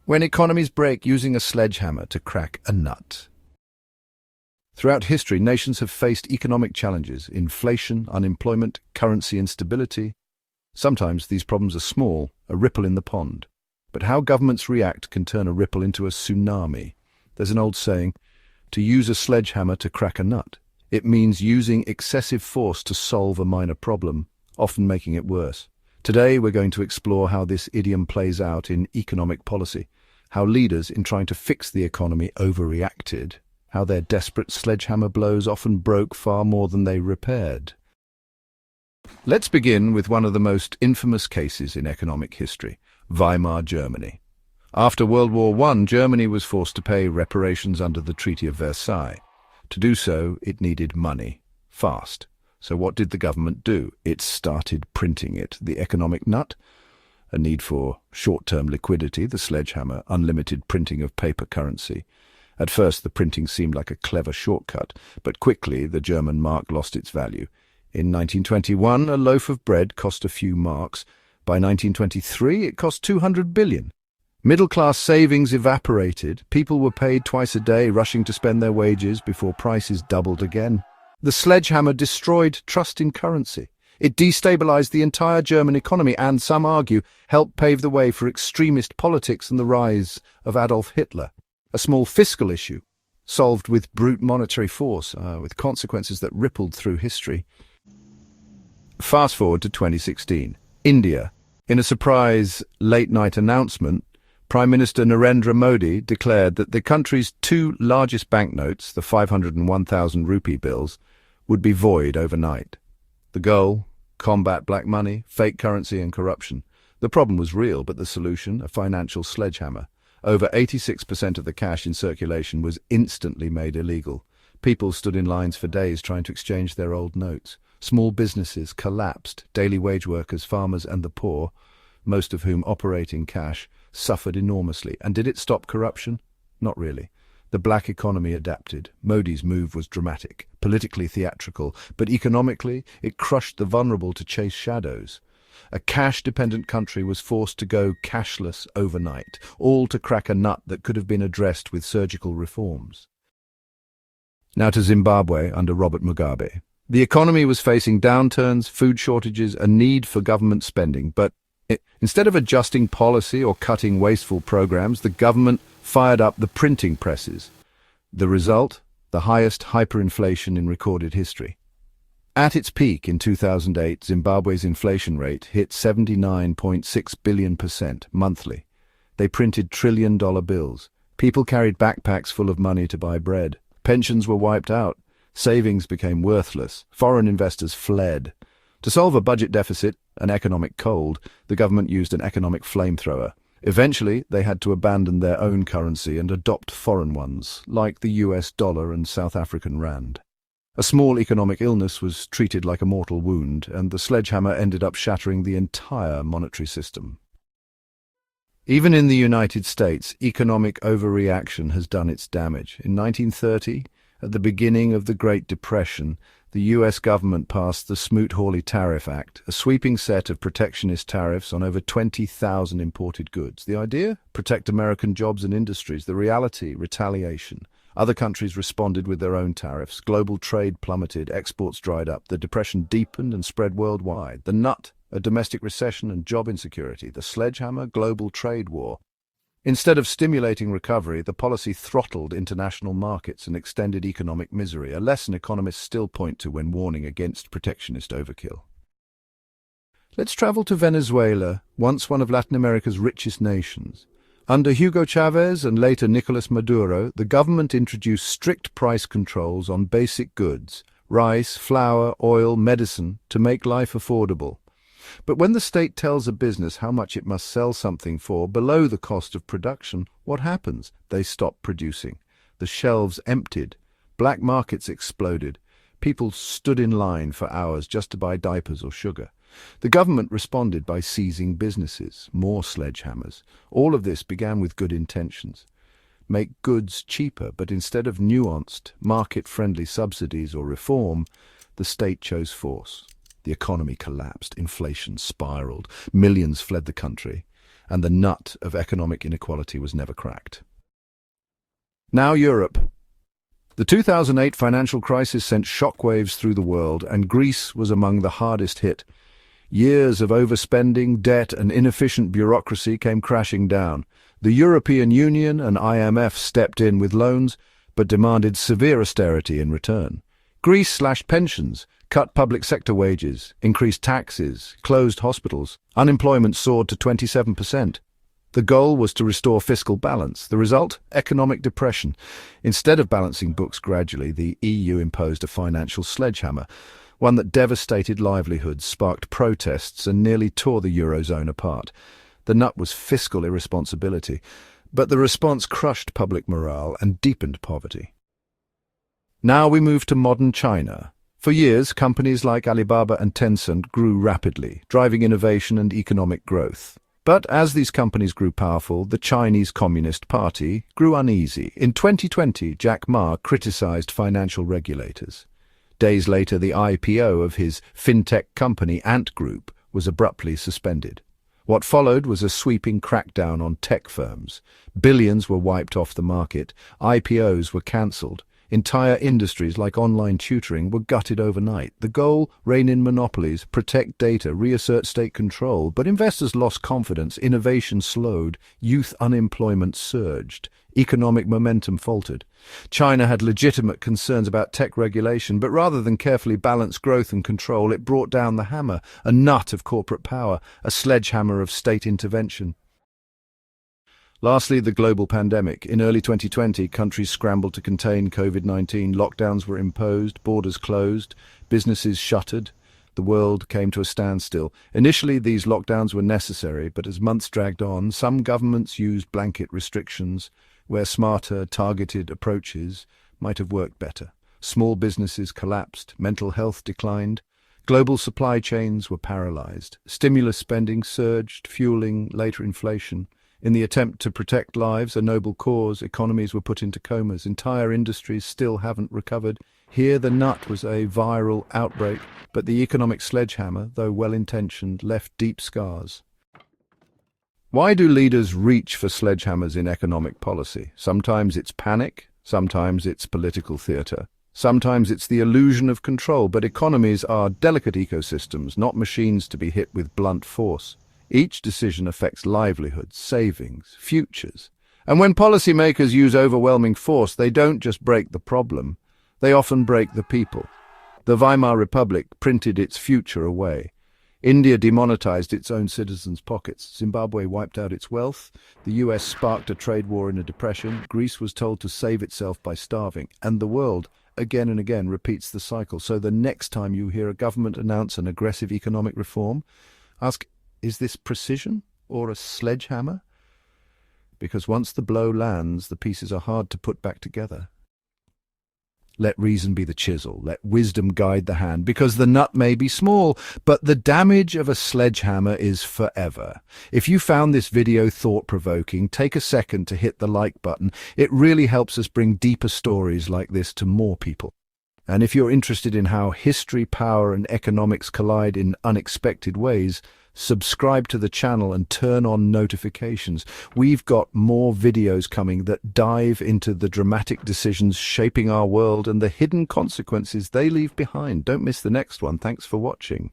When economies break using a sledgehammer to crack a nut. Throughout history, nations have faced economic challenges: inflation, unemployment, currency instability. Sometimes these problems are small, a ripple in the pond. But how governments react can turn a ripple into a tsunami. There's an old saying, to use a sledgehammer to crack a nut. It means using excessive force to solve a minor problem, often making it worse. Today, we're going to explore how this idiom plays out in economic policy, how leaders, in trying to fix the economy, overreacted, how their desperate sledgehammer blows often broke far more than they repaired. Let's begin with one of the most infamous cases in economic history, Weimar Germany. After World War I, Germany was forced to pay reparations under the Treaty of Versailles. To do so, it needed money, fast. So what did the government do? It started printing it. The economic nut? A need for short-term liquidity, the sledgehammer, unlimited printing of paper currency. At first, the printing seemed like a clever shortcut, but quickly the German mark lost its value. In 1921, a loaf of bread cost a few marks. By 1923, it cost 200 billion. Middle-class savings evaporated. People were paid twice a day, rushing to spend their wages before prices doubled again. The sledgehammer destroyed trust in currency. It destabilized the entire German economy and, some argue, helped pave the way for extremist politics and the rise of Adolf Hitler. A small fiscal issue, solved with brute monetary force, with consequences that rippled through history. Fast forward to 2016. India. In a surprise late-night announcement, Prime Minister Narendra Modi declared that the country's two largest banknotes, the 500 and 1,000 rupee bills, would be void overnight. The goal? Combat black money, fake currency and corruption. The problem was real, but the solution? A financial sledgehammer. Over 86% of the cash in circulation was instantly made illegal. People stood in lines for days trying to exchange their old notes. Small businesses collapsed. Daily wage workers, farmers and the poor, most of whom operate in cash, suffered enormously. And did it stop corruption? Not really. The black economy adapted. Modi's move was dramatic, politically theatrical, but economically it crushed the vulnerable to chase shadows. A cash-dependent country was forced to go cashless overnight, all to crack a nut that could have been addressed with surgical reforms. Now to Zimbabwe under Robert Mugabe. The economy was facing downturns, food shortages, a need for government spending, but instead of adjusting policy or cutting wasteful programs, the government fired up the printing presses. The result? The highest hyperinflation in recorded history. At its peak in 2008, Zimbabwe's inflation rate hit 79.6 billion% monthly. They printed trillion-dollar bills. People carried backpacks full of money to buy bread. Pensions were wiped out. Savings became worthless. Foreign investors fled. To solve a budget deficit, an economic cold, the government used an economic flamethrower. Eventually, they had to abandon their own currency and adopt foreign ones, like the US dollar and South African rand. A small economic illness was treated like a mortal wound, and the sledgehammer ended up shattering the entire monetary system. Even in the United States, economic overreaction has done its damage. In 1930, at the beginning of the Great Depression, the US government passed the Smoot Hawley Tariff Act, a sweeping set of protectionist tariffs on over 20,000 imported goods. The idea? Protect American jobs and industries. The reality? Retaliation. Other countries responded with their own tariffs. Global trade plummeted, exports dried up. The depression deepened and spread worldwide. The nut? A domestic recession and job insecurity. The sledgehammer? Global trade war. Instead of stimulating recovery, the policy throttled international markets and extended economic misery, a lesson economists still point to when warning against protectionist overkill. Let's travel to Venezuela, once one of Latin America's richest nations. Under Hugo Chavez and later Nicolas Maduro, the government introduced strict price controls on basic goods, rice, flour, oil, medicine, to make life affordable. But when the state tells a business how much it must sell something for below the cost of production, what happens? They stop producing. The shelves emptied. Black markets exploded. People stood in line for hours just to buy diapers or sugar. The government responded by seizing businesses, more sledgehammers. All of this began with good intentions. Make goods cheaper, but instead of nuanced, market-friendly subsidies or reform, the state chose force. The economy collapsed, inflation spiraled, millions fled the country. and the nut of economic inequality was never cracked. Now Europe. The 2008 financial crisis sent shockwaves through the world, and Greece was among the hardest hit. Years of overspending, debt, and inefficient bureaucracy came crashing down. The European Union and IMF stepped in with loans, but demanded severe austerity in return. Greece slashed pensions, cut public sector wages, increased taxes, closed hospitals. Unemployment soared to 27%. The goal was to restore fiscal balance. The result? Economic depression. Instead of balancing books gradually, the EU imposed a financial sledgehammer, one that devastated livelihoods, sparked protests, and nearly tore the Eurozone apart. The nut was fiscal irresponsibility, but the response crushed public morale and deepened poverty. Now we move to modern China. For years, companies like Alibaba and Tencent grew rapidly, driving innovation and economic growth. But as these companies grew powerful, the Chinese Communist Party grew uneasy. In 2020, Jack Ma criticized financial regulators. Days later, the IPO of his fintech company, Ant Group, was abruptly suspended. What followed was a sweeping crackdown on tech firms. Billions were wiped off the market. IPOs were cancelled. Entire industries like online tutoring were gutted overnight. The goal? Rein in monopolies, protect data, reassert state control. But investors lost confidence, innovation slowed, youth unemployment surged, economic momentum faltered. China had legitimate concerns about tech regulation, but rather than carefully balance growth and control, it brought down the hammer, a nut of corporate power, a sledgehammer of state intervention. Lastly, the global pandemic. In early 2020, countries scrambled to contain COVID-19. Lockdowns were imposed, borders closed, businesses shuttered. The world came to a standstill. Initially, these lockdowns were necessary, but as months dragged on, some governments used blanket restrictions, where smarter, targeted approaches might have worked better. Small businesses collapsed, mental health declined, global supply chains were paralyzed. Stimulus spending surged, fueling later inflation. In the attempt to protect lives, a noble cause, economies were put into comas. Entire industries still haven't recovered. Here the nut was a viral outbreak, but the economic sledgehammer, though well-intentioned, left deep scars. Why do leaders reach for sledgehammers in economic policy? Sometimes it's panic, sometimes it's political theatre. Sometimes it's the illusion of control, but economies are delicate ecosystems, not machines to be hit with blunt force. Each decision affects livelihoods, savings, futures. And when policymakers use overwhelming force, they don't just break the problem, they often break the people. The Weimar Republic printed its future away. India demonetized its own citizens' pockets. Zimbabwe wiped out its wealth. The US sparked a trade war in a depression. Greece was told to save itself by starving. And the world, again and again, repeats the cycle. So the next time you hear a government announce an aggressive economic reform, ask, is this precision or a sledgehammer? Because once the blow lands, the pieces are hard to put back together. Let reason be the chisel, let wisdom guide the hand, because the nut may be small, but the damage of a sledgehammer is forever. If you found this video thought-provoking, take a second to hit the like button. It really helps us bring deeper stories like this to more people. And if you're interested in how history, power, and economics collide in unexpected ways, subscribe to the channel and turn on notifications. We've got more videos coming that dive into the dramatic decisions shaping our world and the hidden consequences they leave behind. Don't miss the next one. Thanks for watching.